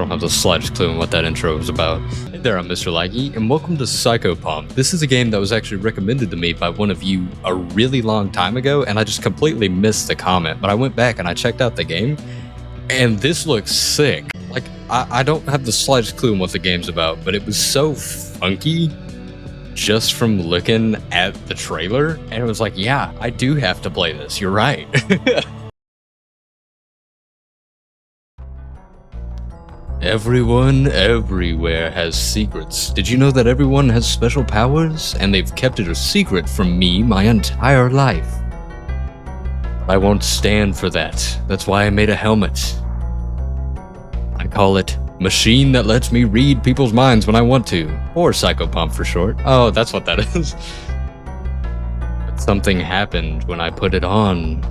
don't have the slightest clue on what that intro was about. Hey there, I'm Mr. Laggy, and welcome to Psychopomp. This is a game that was actually recommended to me by one of you a really long time ago, and I just completely missed the comment, but I went back and I checked out the game, and this looks sick. Like, I don't have the slightest clue on what the game's about, but it was so funky just from looking at the trailer, and it was like, yeah, I do have to play this, you're right. Everyone everywhere has secrets. Did you know that everyone has special powers? And they've kept it a secret from me my entire life. I won't stand for that. That's why I made a helmet. I call it Machine That Lets Me Read People's Minds When I Want To. Or Psychopomp for short. Oh, that's what that is. But something happened when I put it on.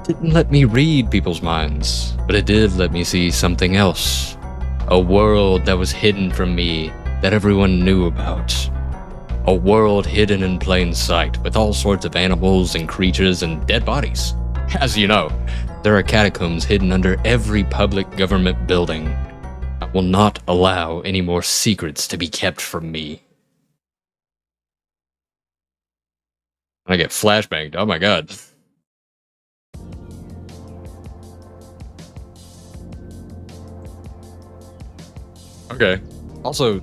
Didn't let me read people's minds, but it did let me see something else. A world that was hidden from me, that everyone knew about. A world hidden in plain sight, with all sorts of animals and creatures and dead bodies. As you know, there are catacombs hidden under every public government building. I will not allow any more secrets to be kept from me. I get flashbanged, oh my god. Okay. Also,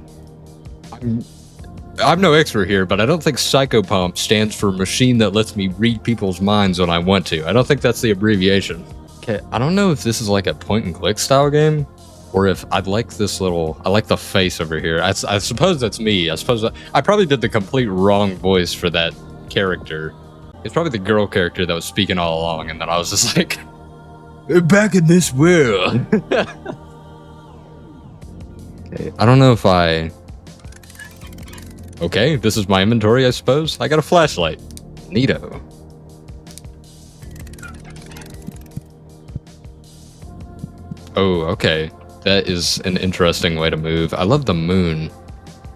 I'm no expert here, but I don't think Psychopomp stands for Machine That Lets Me Read People's Minds When I Want To. I don't think that's the abbreviation. Okay, I don't know if this is like a point-and-click style game, or if I like this little... I like the face over here. I suppose that's me. I suppose I probably did the complete wrong voice for that character. It's probably the girl character that was speaking all along, and then I was just like... Back in this world! Okay, I don't know if I... Okay, this is my inventory, I suppose. I got a flashlight. Neato. Oh, okay. That is an interesting way to move. I love the moon.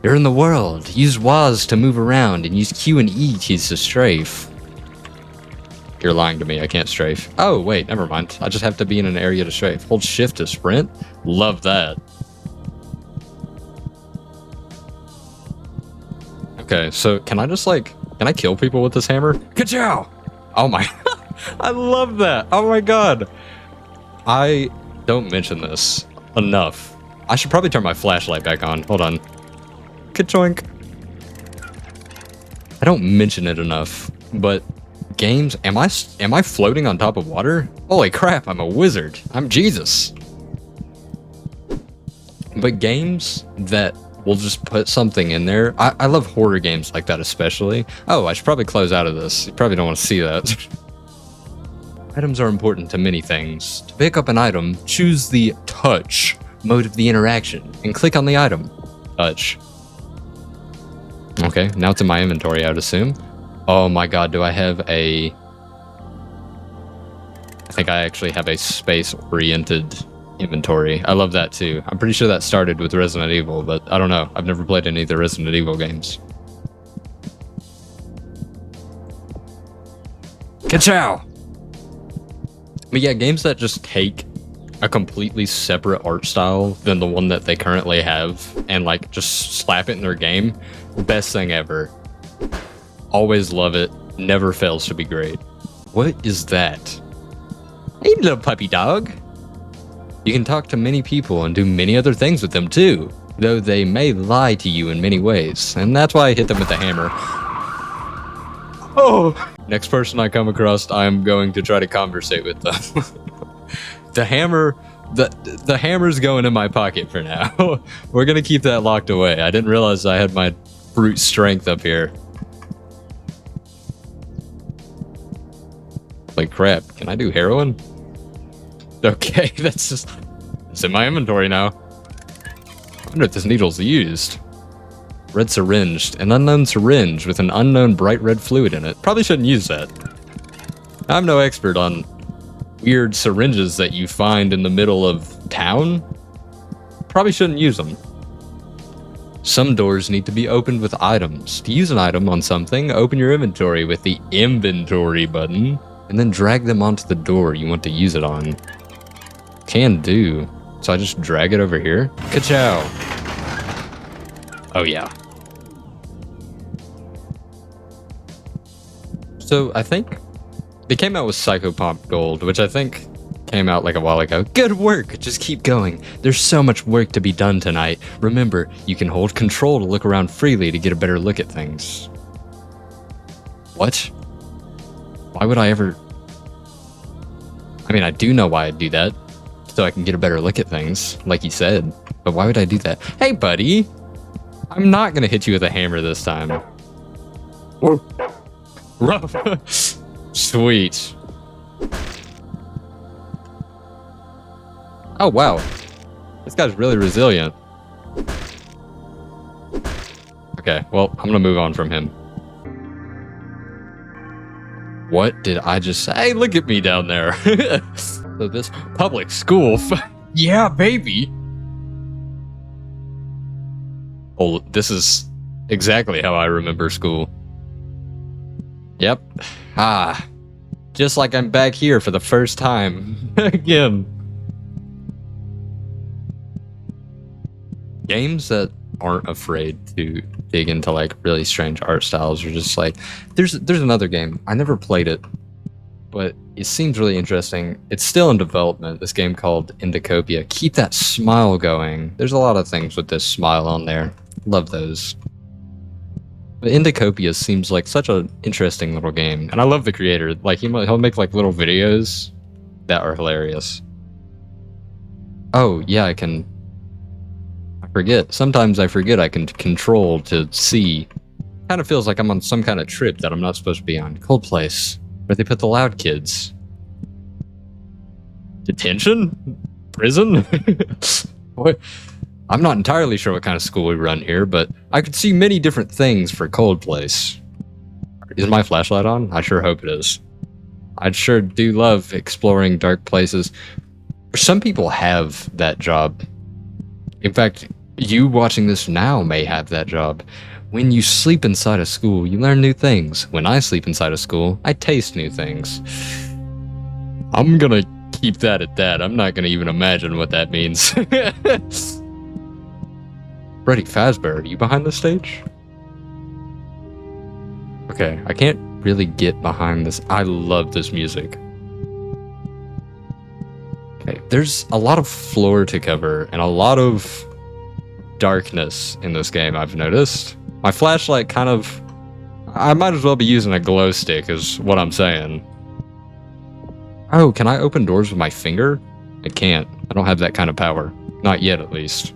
You're in the world. Use WAS to move around, and use Q and E keys to strafe. You're lying to me, I can't strafe. Oh, wait, never mind. I just have to be in an area to strafe. Hold shift to sprint? Love that. Okay, so can I just like, can I kill people with this hammer? Ka-chow! Oh my, I love that. Oh my god. I don't mention this enough. I should probably turn my flashlight back on. Hold on. Ka-choink. I don't mention it enough, but games, am I floating on top of water? Holy crap, I'm a wizard. I'm Jesus. But games that we'll just put something in there. I love horror games like that especially. Oh, I should probably close out of this. You probably don't want to see that. Items are important to many things. To pick up an item, choose the touch mode of the interaction and click on the item. Touch. Okay, now it's in my inventory, I would assume. Oh my god, do I have a... I think I actually have a space-oriented inventory. I love that too. I'm pretty sure that started with Resident Evil, but I don't know. I've never played any of the Resident Evil games. Ka-chow! But yeah, games that just take a completely separate art style than the one that they currently have and like just slap it in their game, best thing ever. Always love it. Never fails to be great. What is that? Hey, little puppy dog. You can talk to many people and do many other things with them too, though they may lie to you in many ways, and that's why I hit them with the hammer. Oh! Next person I come across, I'm going to try to conversate with them. The hammer's going in my pocket for now. We're gonna keep that locked away. I didn't realize I had my brute strength up here. Like crap, can I do heroin? Okay, that's just... It's in my inventory now. I wonder if this needle's used. Red syringe. An unknown syringe with an unknown bright red fluid in it. Probably shouldn't use that. I'm no expert on weird syringes that you find in the middle of town. Probably shouldn't use them. Some doors need to be opened with items. To use an item on something, open your inventory with the inventory button, and then drag them onto the door you want to use it on. Can do. So I just drag it over here. Ka-chow! Oh yeah. So I think they came out with Psychopomp Gold, which I think came out like a while ago. Good work! Just keep going. There's so much work to be done tonight. Remember, you can hold control to look around freely to get a better look at things. What? Why would I ever... I mean, I do know why I'd do that. So I can get a better look at things, like you said. But why would I do that? Hey, buddy! I'm not gonna hit you with a hammer this time. Rough. Sweet. Oh, wow. This guy's really resilient. Okay, well, I'm gonna move on from him. What did I just say? Hey, look at me down there. So this public school... yeah, baby! Oh, this is exactly how I remember school. Yep. Ah. Just like I'm back here for the first time. Again. Games that aren't afraid to dig into like really strange art styles are just like... There's another game. I never played it, but it seems really interesting. It's still in development, this game called Indicopia. Keep that smile going. There's a lot of things with this smile on there. Love those. But Indicopia seems like such an interesting little game. And I love the creator. Like, he'll make like little videos that are hilarious. Oh, yeah, I forget. Sometimes I forget I can control to see. Kind of feels like I'm on some kind of trip that I'm not supposed to be on. Cold place. Where they put the loud kids. Detention? Prison? What? I'm not entirely sure what kind of school we run here, but I could see many different things for Cold Place. Is my flashlight on? I sure hope it is. I sure do love exploring dark places. Some people have that job. In fact, you watching this now may have that job. When you sleep inside a school, you learn new things. When I sleep inside a school, I taste new things. I'm gonna keep that at that. I'm not gonna even imagine what that means. Freddy Fazbear, are you behind the stage? Okay, I can't really get behind this. I love this music. Okay, there's a lot of floor to cover and a lot of darkness in this game, I've noticed. My flashlight kind of... I might as well be using a glow stick is what I'm saying. Oh, can I open doors with my finger? I can't. I don't have that kind of power. Not yet, at least.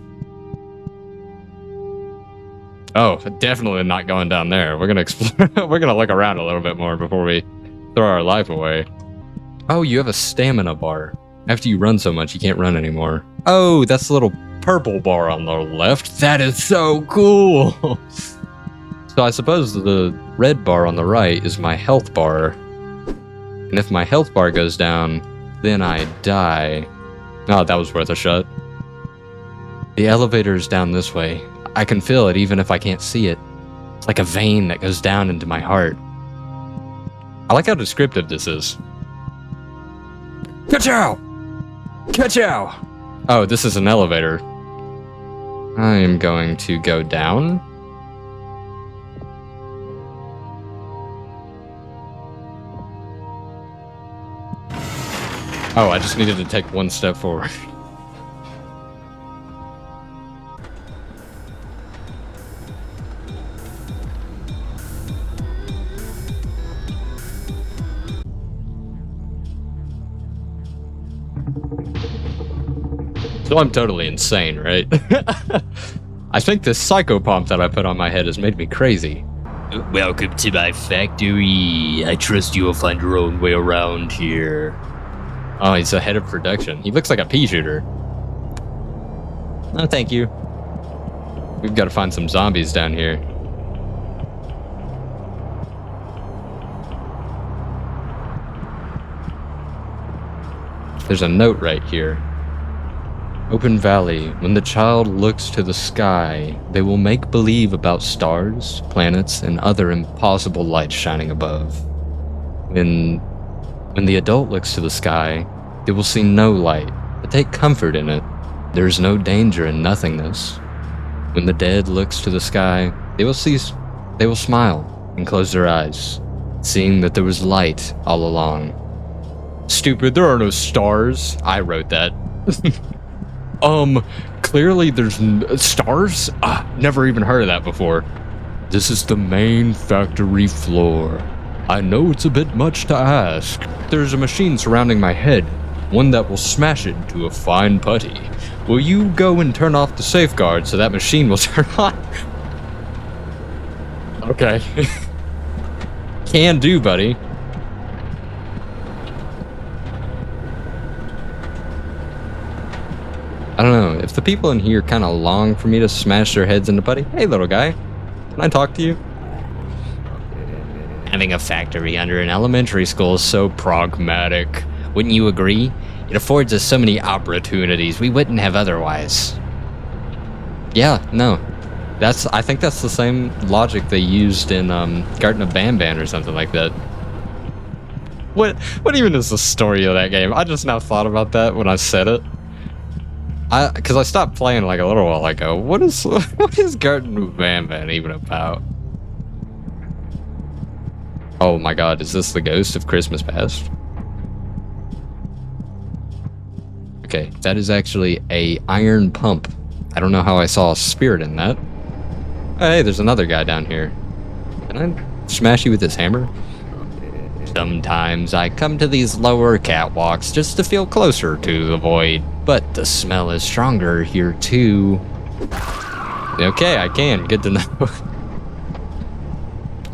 Oh, definitely not going down there. We're gonna explore. We're gonna look around a little bit more before we throw our life away. Oh, you have a stamina bar. After you run so much, you can't run anymore. Oh, that's the little purple bar on the left. That is so cool. So I suppose the red bar on the right is my health bar. And if my health bar goes down, then I die. Oh, that was worth a shot. The elevator is down this way. I can feel it even if I can't see it. It's like a vein that goes down into my heart. I like how descriptive this is. Ka-chow! Ka-chow! Oh, this is an elevator. I am going to go down. Oh, I just needed to take one step forward. So I'm totally insane, right? I think this Psychopomp that I put on my head has made me crazy. Welcome to my factory. I trust you will find your own way around here. Oh, he's the head of production. He looks like a pea shooter. No, thank you. We've got to find some zombies down here. There's a note right here. Open Valley, when the child looks to the sky, they will make believe about stars, planets, and other impossible lights shining above. When the adult looks to the sky, they will see no light, but take comfort in it. There's no danger in nothingness. When the dead looks to the sky, they will smile and close their eyes, seeing that there was light all along. Stupid, there are no stars. I wrote that. Clearly there's stars? Never even heard of that before. This is the main factory floor. I know it's a bit much to ask. There's a machine surrounding my head, one that will smash it into a fine putty. Will you go and turn off the safeguard so that machine will turn on? Okay. Can do, buddy. I don't know, if the people in here kind of long for me to smash their heads into putty. Hey, little guy, can I talk to you? Having a factory under an elementary school is so pragmatic. Wouldn't you agree? It affords us so many opportunities we wouldn't have otherwise. Yeah, no. I think that's the same logic they used in Garten of Banban or something like that. What even is the story of that game? I just now thought about that when I said it. Because I stopped playing like a little while ago. What is Garten of Banban even about? Oh my god, is this the ghost of Christmas Past? Okay, that is actually a iron pump. I don't know how I saw a spirit in that. Hey, there's another guy down here. Can I smash you with this hammer? Sometimes I come to these lower catwalks just to feel closer to the void, but the smell is stronger here too. Okay, I can. Good to know.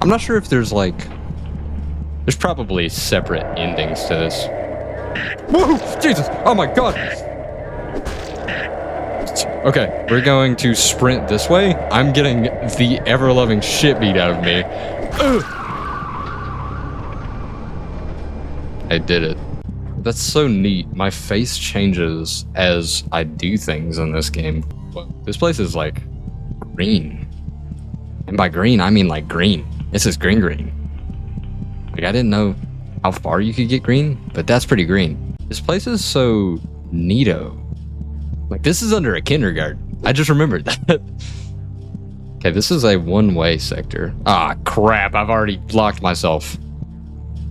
I'm not sure if there's there's probably separate endings to this. Whoa! Jesus! Oh my god! Okay, we're going to sprint this way. I'm getting the ever-loving shit beat out of me. Ugh. I did it. That's so neat. My face changes as I do things in this game. Whoa. This place is like green. And by green, I mean like green. This is green. Like I didn't know how far you could get green, but that's pretty green. This place is so neato. Like this is under a kindergarten. I just remembered that. Okay, this is a one-way sector. Ah, crap, I've already blocked myself.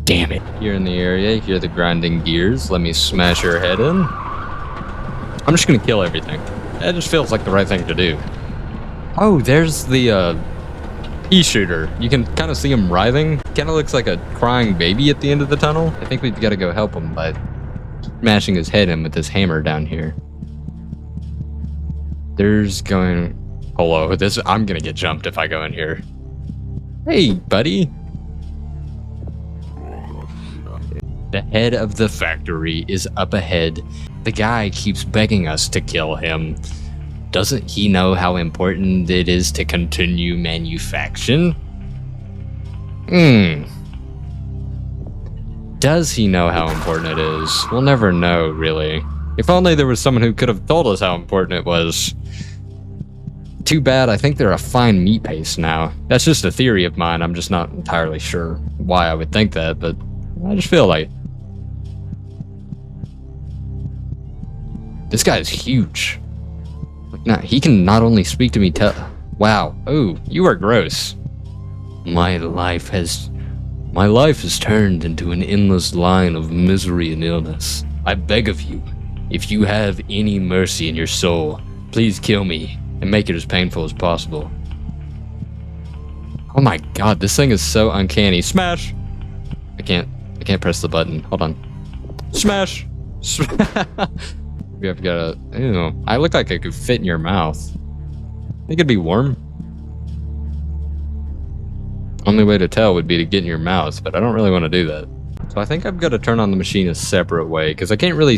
Damn it. Here in the area, hear the grinding gears. Let me smash your head in. I'm just gonna kill everything. That just feels like the right thing to do. Oh, there's the pea shooter. You can kind of see him writhing. Kind of looks like a crying baby at the end of the tunnel. I think we've got to go help him by smashing his head in with this hammer down here. There's going... Hello, I'm gonna get jumped if I go in here. Hey, buddy. The head of the factory is up ahead. The guy keeps begging us to kill him. Doesn't he know how important it is to continue manufacturing? Does he know how important it is? We'll never know, really. If only there was someone who could have told us how important it was. Too bad, I think they're a fine meat paste now. That's just a theory of mine. I'm just not entirely sure why I would think that, but I just feel like... This guy is huge. He can not only speak to me, wow. Oh, you are gross. My life has turned into an endless line of misery and illness. I beg of you, if you have any mercy in your soul, please kill me and make it as painful as possible. Oh my god, this thing is so uncanny. Smash! I can't press the button. Hold on. Smash! I've got I look like I could fit in your mouth. Think it'd be warm? Only way to tell would be to get in your mouth, but I don't really want to do that. So I think I've got to turn on the machine a separate way, because I can't really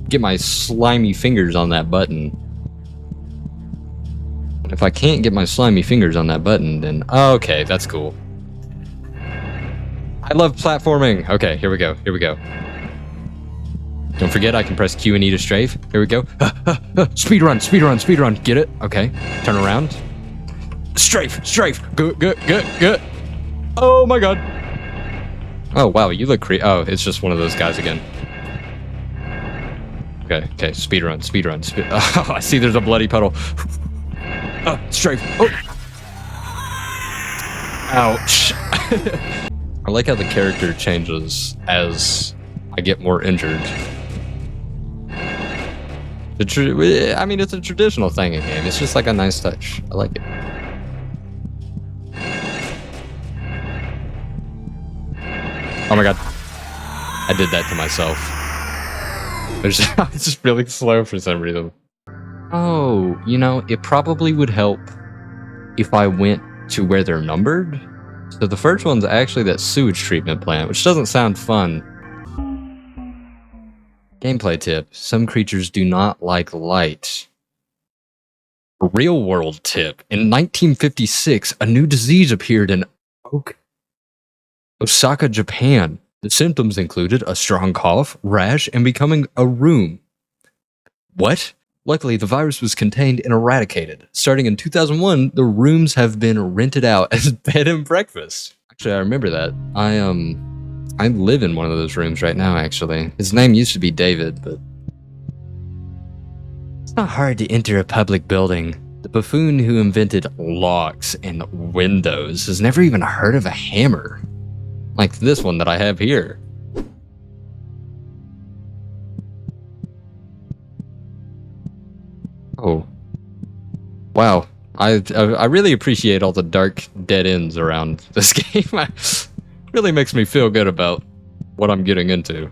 get my slimy fingers on that button. If I can't get my slimy fingers on that button, then... Oh, okay, that's cool. I love platforming! Okay, here we go. Don't forget, I can press Q and E to strafe. Here we go. Speed run. Get it? Okay. Turn around. Strafe. Good. Oh my god. Oh wow, you look oh, it's just one of those guys again. Okay, speedrun. Oh, I see there's a bloody puddle. Strafe. Oh. Ouch. I like how the character changes as I get more injured. I mean, it's a traditional thing in game. It's just like a nice touch. I like it. Oh my god. I did that to myself. It's just really slow for some reason. Oh, you know, it probably would help if I went to where they're numbered. So the first one's actually that sewage treatment plant, which doesn't sound fun. Gameplay tip. Some creatures do not like light. Real world tip. In 1956, a new disease appeared in Osaka, Japan. The symptoms included a strong cough, rash, and becoming a room. What? Luckily, the virus was contained and eradicated. Starting in 2001, the rooms have been rented out as bed and breakfast. Actually, I remember that. I live in one of those rooms right now, actually. His name used to be David, but... It's not hard to enter a public building. The buffoon who invented locks and windows has never even heard of a hammer. Like this one that I have here. Oh. Wow. I really appreciate all the dark dead ends around this game. It really makes me feel good about what I'm getting into.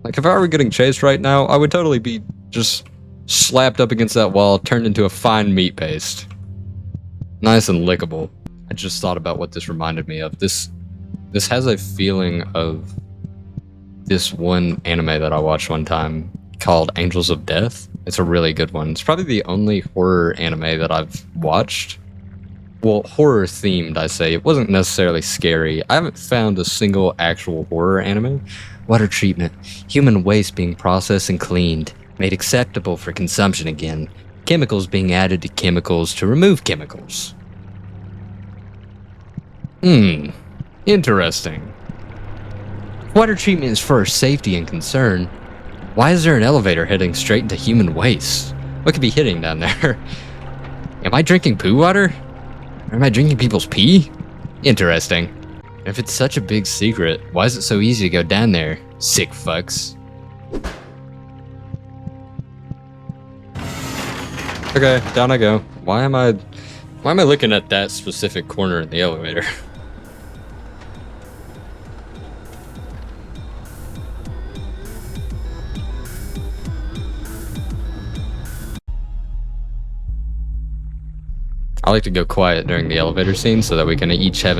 Like, if I were getting chased right now, I would totally be just slapped up against that wall, turned into a fine meat paste. Nice and lickable. I just thought about what this reminded me of. This has a feeling of this one anime that I watched one time called Angels of Death. It's a really good one. It's probably the only horror anime that I've watched. Well, horror themed, I say. It wasn't necessarily scary. I haven't found a single actual horror anime. Water treatment. Human waste being processed and cleaned. Made acceptable for consumption again. Chemicals being added to chemicals to remove chemicals. Interesting. Water treatment is for safety and concern. Why is there an elevator heading straight into human waste? What could be hitting down there? Am I drinking poo water? Or am I drinking people's pee? Interesting. If it's such a big secret, why is it so easy to go down there? Sick fucks. Okay, down I go. Why am I looking at that specific corner in the elevator? I like to go quiet during the elevator scene so that we can each have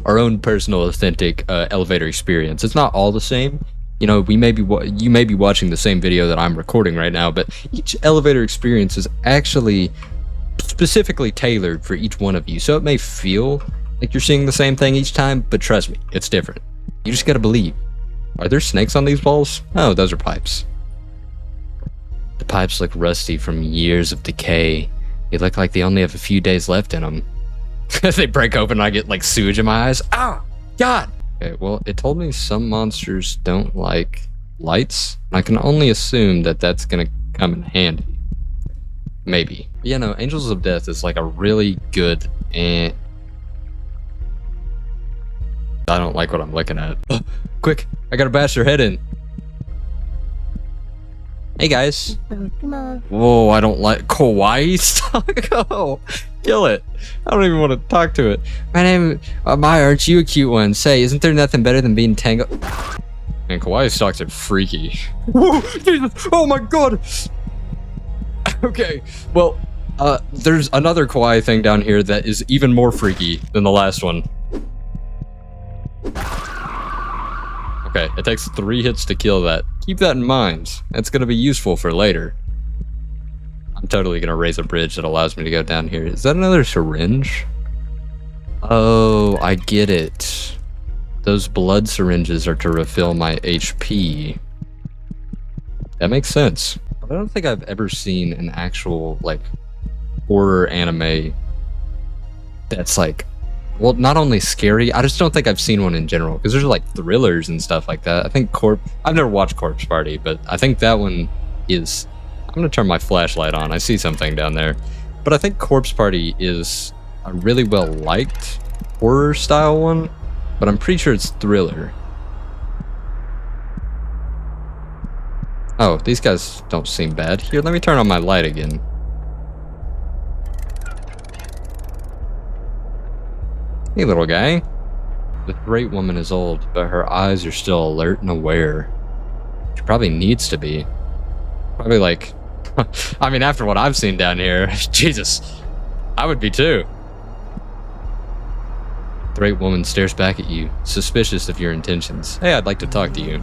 our own personal authentic elevator experience. It's not all the same. You know, you may be watching the same video that I'm recording right now, but each elevator experience is actually specifically tailored for each one of you. So it may feel like you're seeing the same thing each time, but trust me, it's different. You just gotta believe. Are there snakes on these walls? Oh, those are pipes. The pipes look rusty from years of decay. They look like they only have a few days left in them. They break open and I get like sewage in my eyes. Oh, God! Okay, well, it told me some monsters don't like lights. I can only assume that that's gonna come in handy. Maybe. Yeah, no, Angels of Death is like a really good I don't like what I'm looking at. Quick, I gotta bash their head in. Hey guys. Whoa, I don't like kawaii stuff. Oh, kill it. I don't even want to talk to it. My name, aren't you a cute one? Say, isn't there nothing better than being tangled? Man, kawaii stocks are freaky. Whoa, Jesus, oh my god. Okay, well, there's another kawaii thing down here that is even more freaky than the last one. Okay, it takes 3 hits to kill that. Keep that in mind. That's going to be useful for later. I'm totally going to raise a bridge that allows me to go down here. Is that another syringe? Oh, I get it. Those blood syringes are to refill my HP. That makes sense. I don't think I've ever seen an actual, like, horror anime that's, like, Well, not only scary, I just don't think I've seen one in general, because there's like thrillers and stuff like that. I think I've never watched Corpse Party, but I think that one is... I'm gonna turn my flashlight on. I see something down there. But I think Corpse Party is a really well liked horror style one, but I'm pretty sure it's thriller. Oh, these guys don't seem bad. Here, let me turn on my light again. Hey, little guy. The great woman is old, but her eyes are still alert and aware. She probably needs to be. Probably like... I mean, after what I've seen down here, Jesus, I would be too. The great woman stares back at you, suspicious of your intentions. Hey, I'd like to talk to you.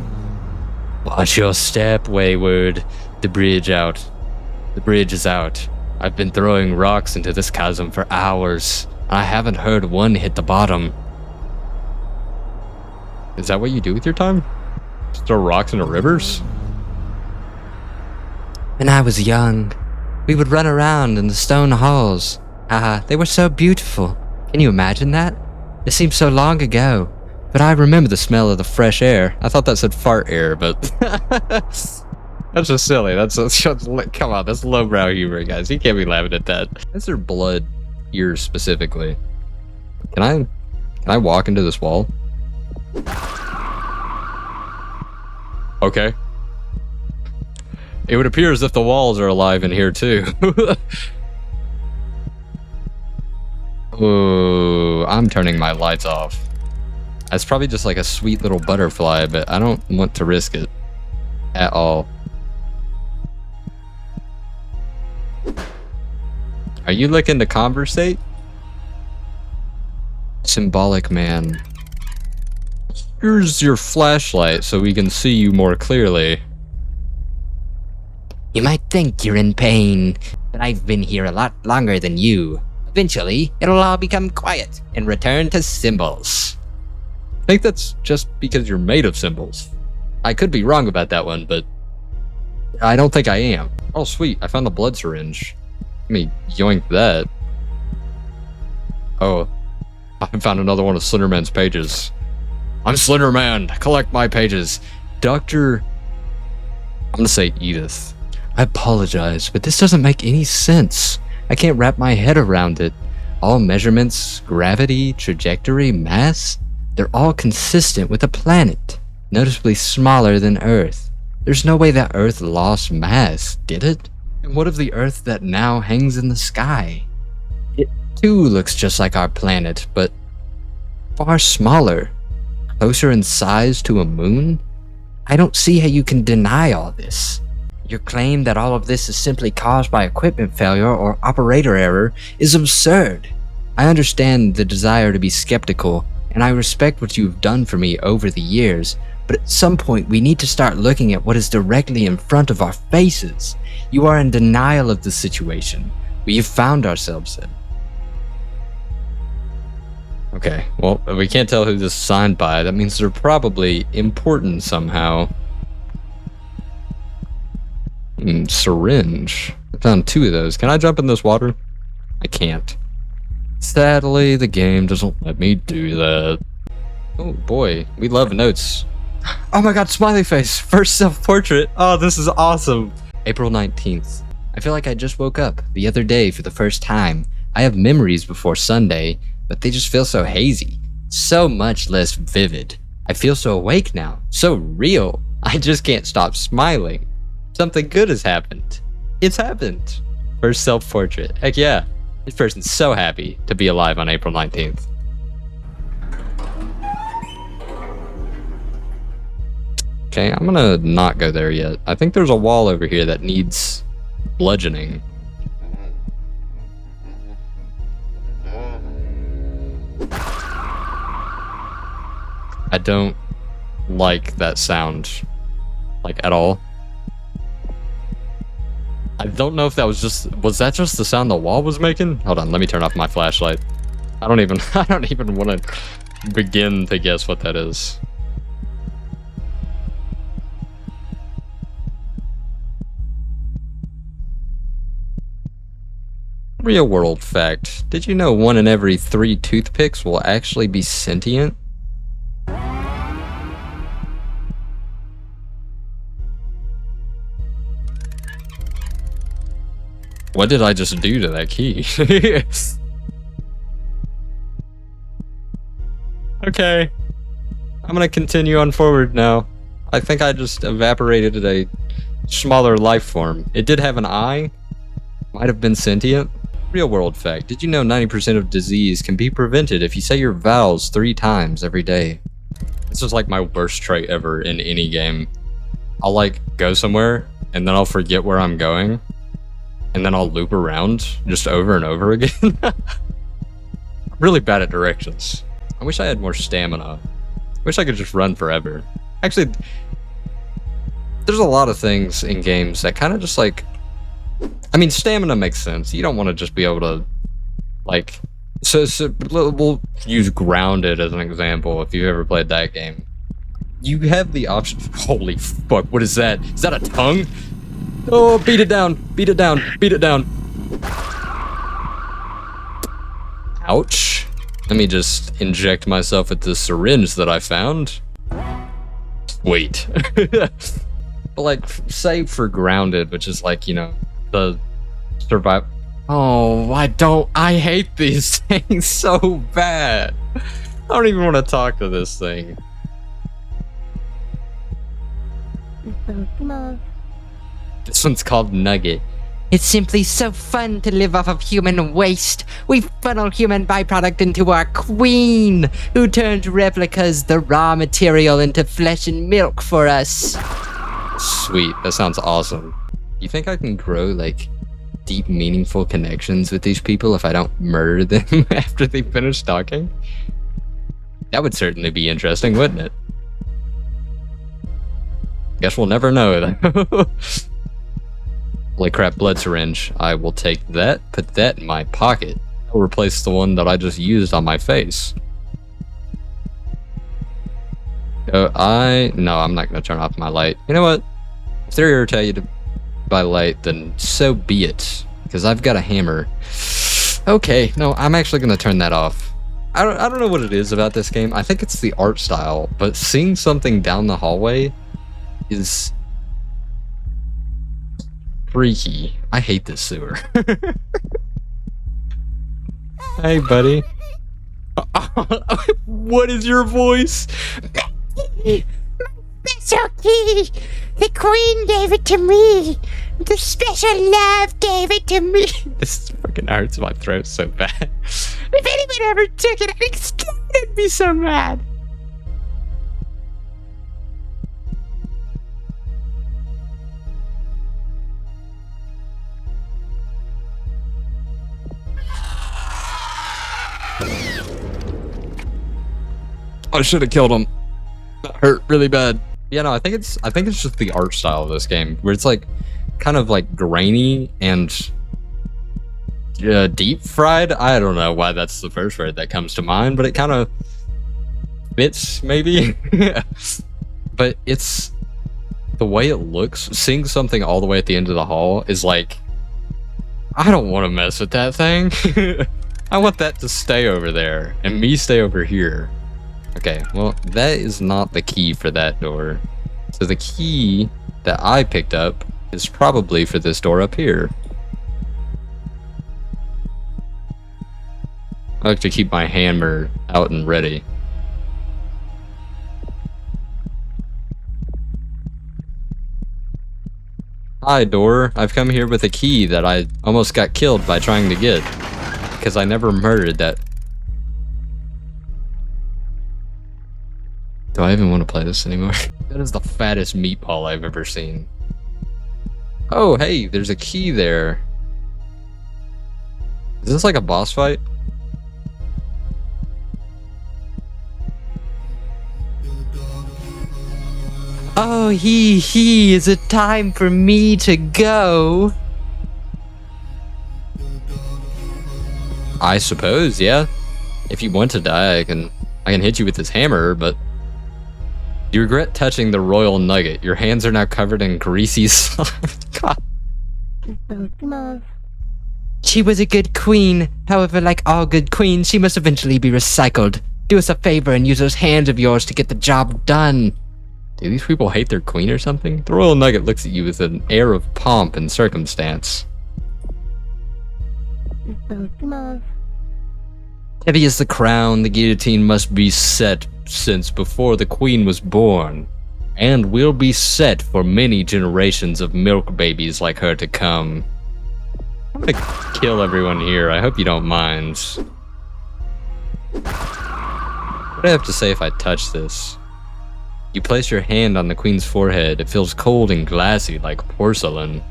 Watch your step, wayward. The bridge out. The bridge is out. I've been throwing rocks into this chasm for hours. I haven't heard one hit the bottom. Is that what you do with your time? Just throw rocks into rivers? When I was young, we would run around in the stone halls. They were so beautiful. Can you imagine that? It seems so long ago. But I remember the smell of the fresh air. I thought that said fart air, but... that's just silly. Come on, that's lowbrow humor, guys. You can't be laughing at that. Is there blood here specifically? Can I walk into this wall? Okay. It would appear as if the walls are alive in here too. Oh, I'm turning my lights off. That's probably just like a sweet little butterfly, but I don't want to risk it at all. Are you looking to conversate? Symbolic man. Here's your flashlight so we can see you more clearly. You might think you're in pain, but I've been here a lot longer than you. Eventually, it'll all become quiet and return to symbols. I think that's just because you're made of symbols. I could be wrong about that one, but I don't think I am. Oh, sweet. I found the blood syringe. Let me yoink that. Oh, I found another one of Slenderman's pages. I'm Slenderman. Collect my pages. I'm gonna say Edith. I apologize, but this doesn't make any sense. I can't wrap my head around it. All measurements, gravity, trajectory, mass, they're all consistent with a planet, noticeably smaller than Earth. There's no way that Earth lost mass, did it? And what of the Earth that now hangs in the sky? It too looks just like our planet, but far smaller, closer in size to a moon. I don't see how you can deny all this. Your claim that all of this is simply caused by equipment failure or operator error is absurd. I understand the desire to be skeptical, and I respect what you've done for me over the years, but at some point we need to start looking at what is directly in front of our faces. You are in denial of the situation we have found ourselves in. Okay, well, we can't tell who this is signed by. That means they're probably important somehow. Syringe. I found 2 of those. Can I jump in this water? I can't. Sadly, the game doesn't let me do that. Oh boy, we love notes. Oh my god, smiley face! First self-portrait! Oh, this is awesome! April 19th. I feel like I just woke up the other day for the first time. I have memories before Sunday, but they just feel so hazy. So much less vivid. I feel so awake now. So real. I just can't stop smiling. Something good has happened. It's happened. First self-portrait. Heck yeah. This person's so happy to be alive on April 19th. Okay, I'm gonna not go there yet. I think there's a wall over here that needs bludgeoning. I don't like that sound, like, at all. I don't know if that was that just the sound the wall was making? Hold on, let me turn off my flashlight. I don't even want to begin to guess what that is. Real world fact. Did you know 1 in every 3 toothpicks will actually be sentient? What did I just do to that key? Okay. I'm gonna continue on forward now. I think I just evaporated a smaller life form. It did have an eye. Might have been sentient. Real world fact. Did you know 90% of disease can be prevented if you say your vows 3 times every day? This is like my worst trait ever in any game. I'll like go somewhere and then I'll forget where I'm going. And then I'll loop around just over and over again. I'm really bad at directions. I wish I had more stamina. I wish I could just run forever. Actually, there's a lot of things in games that kind of just like... I mean, stamina makes sense. You don't want to just be able to, like... So we'll use Grounded as an example if you've ever played that game. You have the option... Holy fuck, what is that? Is that a tongue? Oh, beat it down, beat it down, beat it down. Ouch. Let me just inject myself with this syringe that I found. Wait. But like, say for Grounded, which is like, you know, the survive. Oh, I hate these things so bad. I don't even want to talk to this thing. This one's called Nugget. It's simply so fun to live off of human waste. We funnel human byproduct into our queen, who turned replicas, the raw material, into flesh and milk for us. Sweet, that sounds awesome. You think I can grow, like, deep, meaningful connections with these people if I don't murder them after they finish talking? That would certainly be interesting, wouldn't it? Guess we'll never know, though. Holy crap, blood syringe. I will take that, put that in my pocket. I'll replace the one that I just used on my face. No, I'm not gonna turn off my light. You know what? If they're here to tell you to buy light, then so be it. Because I've got a hammer. Okay, no, I'm actually gonna turn that off. I don't know what it is about this game. I think it's the art style, but seeing something down the hallway is freaky. I hate this sewer. Hey, buddy. What is your voice? Special key! The queen gave it to me! The special love gave it to me! This fucking hurts my throat so bad. If anyone ever took it, I'd be so mad! I should have killed him. That hurt really bad. Yeah, no, I think it's just the art style of this game, where it's like kind of like grainy and deep fried. I don't know why that's the first word that comes to mind, but it kind of fits maybe. But it's the way it looks. Seeing something all the way at the end of the hall is like, I don't want to mess with that thing. I want that to stay over there and me stay over here. Okay, well, that is not the key for that door. So the key that I picked up is probably for this door up here. I like to keep my hammer out and ready. Hi, door. I've come here with a key that I almost got killed by trying to get. Because I never murdered that. Do I even want to play this anymore? That is the fattest meatball I've ever seen. Oh, hey, there's a key there. Is this like a boss fight? Oh, is it time for me to go? I suppose, yeah. If you want to die, I can hit you with this hammer, but you regret touching the royal nugget. Your hands are now covered in greasy slime. God. She was a good queen. However, like all good queens, she must eventually be recycled. Do us a favor and use those hands of yours to get the job done. Do these people hate their queen or something? The Royal Nugget looks at you with an air of pomp and circumstance. Heavy as the crown, the guillotine must be set since before the queen was born, and will be set for many generations of milk babies like her to come. I'm gonna kill everyone here. I hope you don't mind. What do I have to say if I touch this? You place your hand on the queen's forehead. It feels cold and glassy like porcelain.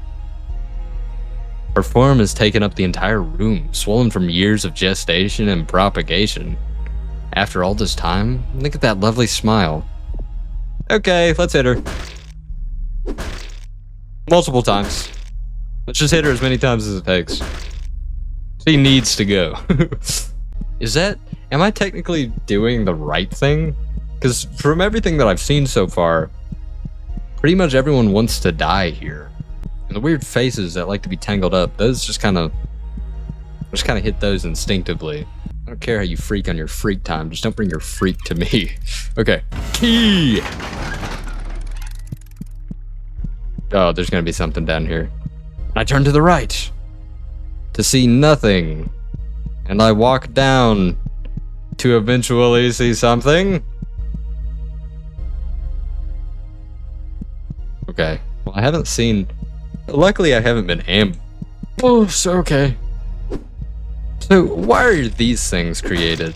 Her form has taken up the entire room, swollen from years of gestation and propagation. After all this time, look at that lovely smile. Okay, let's hit her. Multiple times. Let's just hit her as many times as it takes. She needs to go. Am I technically doing the right thing? Because from everything that I've seen so far, pretty much everyone wants to die here. And the weird faces that like to be tangled up, those just kind of hit those instinctively. I don't care how you freak on your freak time, just don't bring your freak to me. Okay. Key! Oh, there's gonna be something down here. I turn to the right to see nothing. And I walk down to eventually see something. Okay. Well, I haven't seen... Luckily, I haven't been Oh, so okay. So, why are these things created?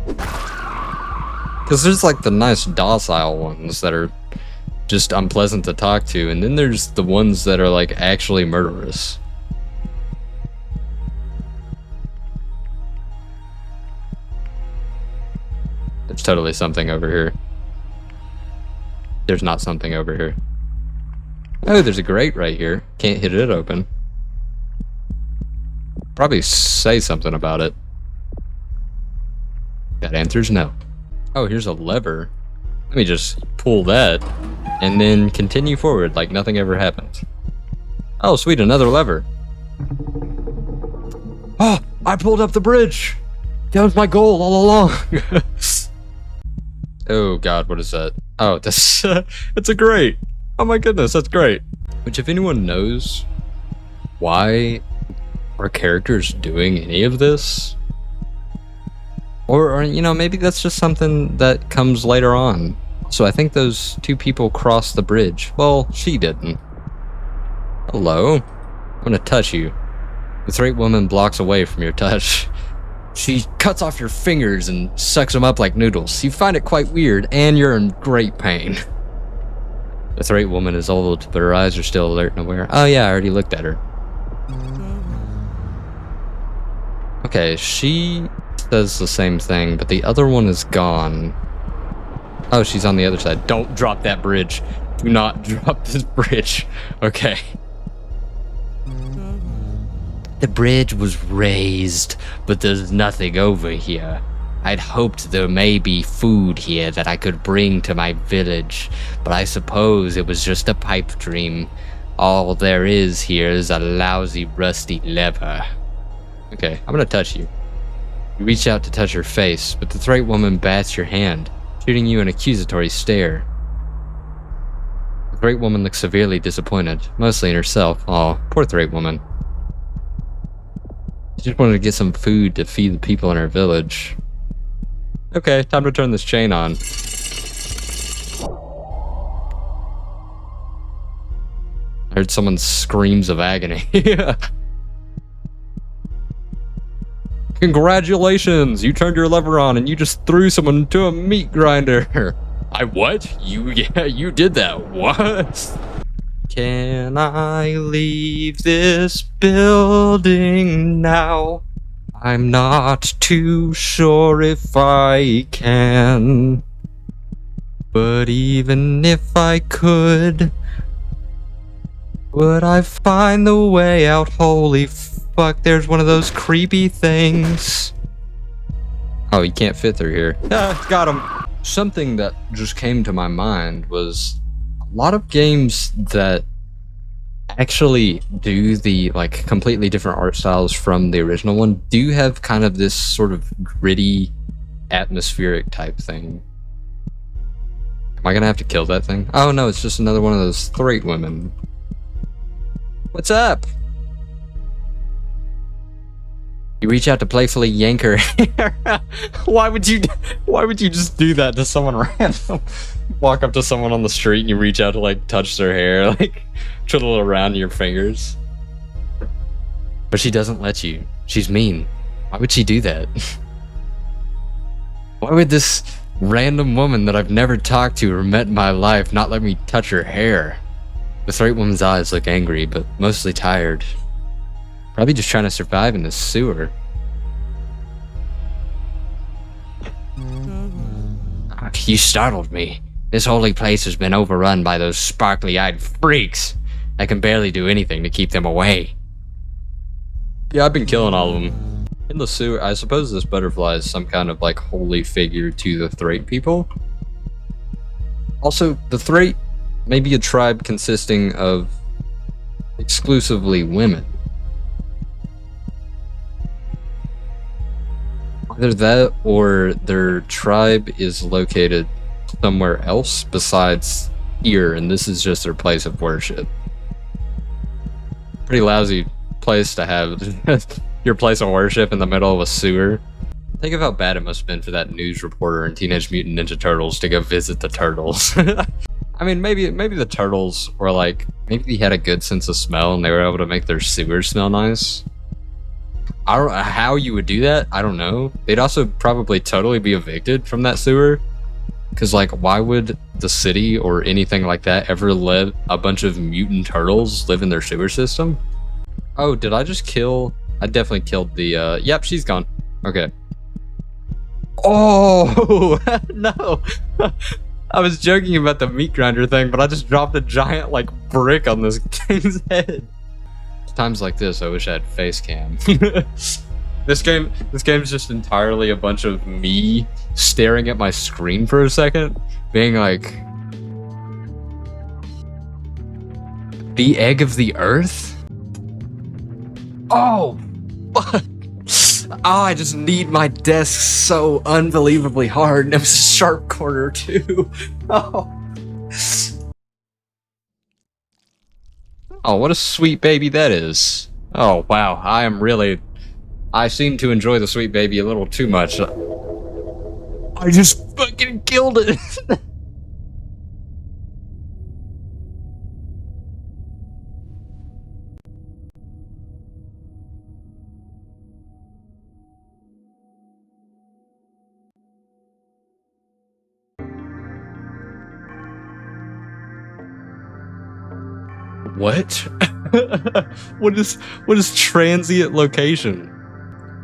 Because there's like the nice docile ones that are just unpleasant to talk to, and then there's the ones that are like actually murderous. There's totally something over here. There's not something over here. Oh, there's a grate right here. Can't hit it open. Probably say something about it. That answer's no. Oh, here's a lever. Let me just pull that and then continue forward like nothing ever happened. Oh, sweet, another lever. Oh, I pulled up the bridge. That was my goal all along. Oh God, what is that? Oh, this it's a grate. Oh my goodness, that's great. Which, if anyone knows why our character's doing any of this, or you know, maybe that's just something that comes later on. So I think those two people crossed the bridge. Well, she didn't. Hello? I'm gonna touch you. The straight woman blocks away from your touch. She cuts off your fingers and sucks them up like noodles. You find it quite weird, and you're in great pain. The straight woman is old, but her eyes are still alert and aware. Oh yeah, I already looked at her. Okay, she says the same thing, but the other one is gone. Oh, she's on the other side. Don't drop that bridge. Do not drop this bridge. Okay. The bridge was raised, but there's nothing over here. I'd hoped there may be food here that I could bring to my village, but I suppose it was just a pipe dream. All there is here is a lousy, rusty lever. Okay, I'm gonna touch you. You reach out to touch her face, but the straight woman bats your hand, shooting you an accusatory stare. The straight woman looks severely disappointed, mostly in herself. Aw, poor straight woman. She just wanted to get some food to feed the people in her village. Okay, time to turn this chain on. I heard someone's screams of agony. Congratulations! You turned your lever on and you just threw someone into a meat grinder. I what? Yeah, you did that. What? Can I leave this building now? I'm not too sure if I can. But even if I could, would I find the way out? Holy fuck, there's one of those creepy things. Oh, you can't fit through here. Ah, got him. Something that just came to my mind was a lot of games that actually do the like completely different art styles from the original one do have kind of this sort of gritty, atmospheric type thing. Am I gonna have to kill that thing? Oh no, it's just another one of those Threat women. What's up? You reach out to playfully yank her hair. Why would you just do that to someone random? Walk up to someone on the street and you reach out to like touch their hair, like twiddle it around your fingers. But she doesn't let you. She's mean. Why would she do that? Why would this random woman that I've never talked to or met in my life not let me touch her hair? The Threat woman's eyes look angry, but mostly tired. Probably just trying to survive in this sewer. You startled me. This holy place has been overrun by those sparkly-eyed freaks. I can barely do anything to keep them away. Yeah, I've been killing all of them. In the sewer, I suppose this butterfly is some kind of like holy figure to the Threat people. Also, the Threat may be a tribe consisting of exclusively women. Either that or their tribe is located somewhere else besides here, and this is just their place of worship. Pretty lousy place to have your place of worship in the middle of a sewer. Think of how bad it must have been for that news reporter in Teenage Mutant Ninja Turtles to go visit the turtles. I mean, maybe the turtles were like, maybe they had a good sense of smell and they were able to make their sewers smell nice. I don't know how you would do that. I don't know. They'd also probably totally be evicted from that sewer. Because, like, why would the city or anything like that ever let a bunch of mutant turtles live in their sewer system? Oh, did I just kill? I definitely killed the, yep, she's gone. Okay. Oh, no. I was joking about the meat grinder thing, but I just dropped a giant, like, brick on this thing's head. Times like this, I wish I had face cam. This game's just entirely a bunch of me staring at my screen for a second, being like, the egg of the earth? Oh, fuck. Oh, I just need my desk so unbelievably hard, and it was a sharp corner too. Oh. Oh, what a sweet baby that is. Oh, wow. I seem to enjoy the sweet baby a little too much. I just fucking killed it. What? What is transient location?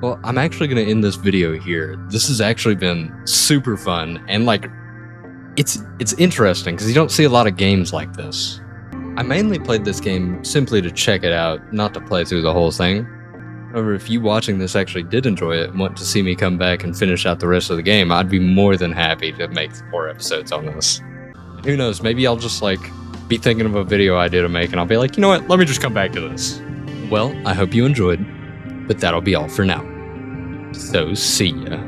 Well, I'm actually gonna end this video here. This has actually been super fun, and like, it's interesting because you don't see a lot of games like this. I mainly played this game simply to check it out, not to play through the whole thing. However, if you watching this actually did enjoy it and want to see me come back and finish out the rest of the game, I'd be more than happy to make more episodes on this. And who knows, maybe I'll just like be thinking of a video idea to make and I'll be like, you know what, let me just come back to this. Well, I hope you enjoyed, but that'll be all for now. So see ya.